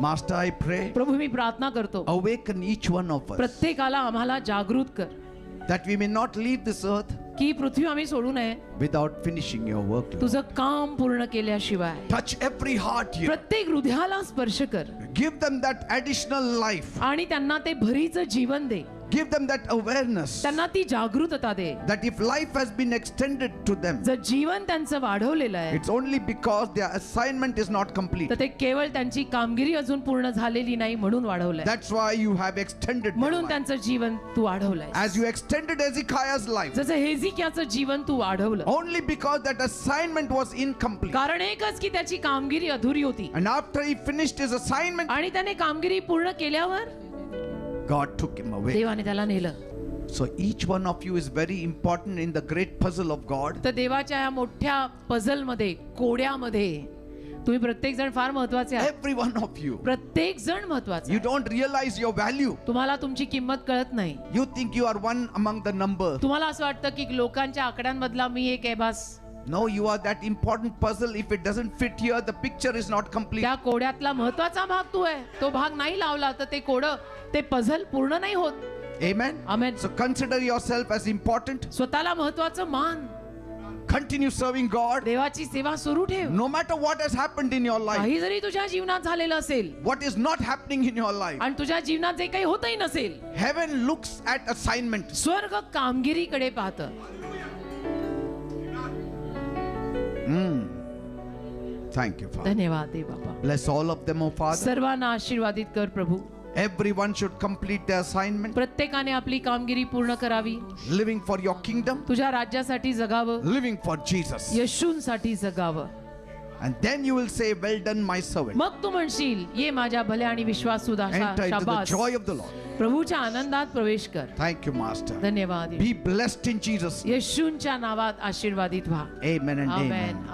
Master, I pray, प्रभू मी प्रार्थना करतो, awaken each one of us, प्रत्येकाला आम्हाला जागृत कर, that we may not leave this earth की पृथ्वी आम्ही सोडू नये without finishing your work, Lord. तुझं काम पूर्ण केल्याशिवाय. Touch every heart here. प्रत्येक हृदयाला स्पर्श कर Give them that additional life. आणि त्यांना ते भरीचं जीवन दे, Give them that awareness त्यांना ती जागृतता दे. that if life has been extended to them, जर जीवन त्यांचं वाढवलेलं आहे it's only because their assignment is not complete. तर ते केवळ त्यांची कामगिरी अजून पूर्ण झालेली नाही म्हणून वाढवलंय, That's why you have extended their म्हणून life. त्यांचं जीवन तू वाढवलंय. As you extended Hezekiah's life, जसं हेजिकियाचं जीवन तू वाढवलं, only because that assignment was incomplete. कारण एकच की त्याची कामगिरी अधुरी होती And after he finished his assignment, आणि त्याने कामगिरी पूर्ण केल्यावर God took him away. देवाने त्याला नेलं. So each one of you is very important in the great puzzle of God. तर देवाच्या या मोठ्या पझल मध्ये, कोड्यामध्ये तुम्ही प्रत्येक जण फार महत्वाचे आहात. Every one of you. प्रत्येक जण महत्वाचा You आहे. don't realize your value. तुम्हाला तुमची किंमत कळत नाही. You think you are one among the number. तुम्हाला असं वाटतं की लोकांच्या आकड्यांमधला मी एक आहे बस. No, you are that important puzzle. If it doesn't fit here, the picture is not complete. त्या कोड्यातला महत्वाचा भाग तू आहे. तो भाग नाही लावला तर ते कोडं, ते पझल पूर्ण नाही होत. Amen. आमेन. So consider yourself as important. स्वतःला महत्वाचं मान. Continue serving God. देवाची सेवा सुरू ठेव. No matter what has happened in your life, काही जरी तुझ्या जीवनात झालेलं असेल what is not happening in your life, आणि तुझ्या जीवनात जे काही होतही नसेल, heaven looks at assignment. स्वर्ग कामगिरीकडे पाहतं. Thank you, Father. धन्यवाद दे बाबा. Bless all of them, oh Father. सर्वांना आशीर्वादित कर प्रभू. Everyone should complete their assignment, प्रत्येकाने आपली कामगिरी पूर्ण करावी. living for your kingdom, तुझ्या राज्यासाठी जगावं, living for Jesus. येशूंसाठी जगावं. And then you will say, well done, my servant. मग तू म्हणशील, ये माझ्या भल्या आणि विश्वासू दासा, Enter into the शाबास. joy of the Lord. प्रभूच्या आनंदात प्रवेश कर. Thank you, Master. धन्यवाद. Be blessed in Jesus. येशूंच्या नावात आशीर्वादित व्हा. Amen and amen. amen. Amen.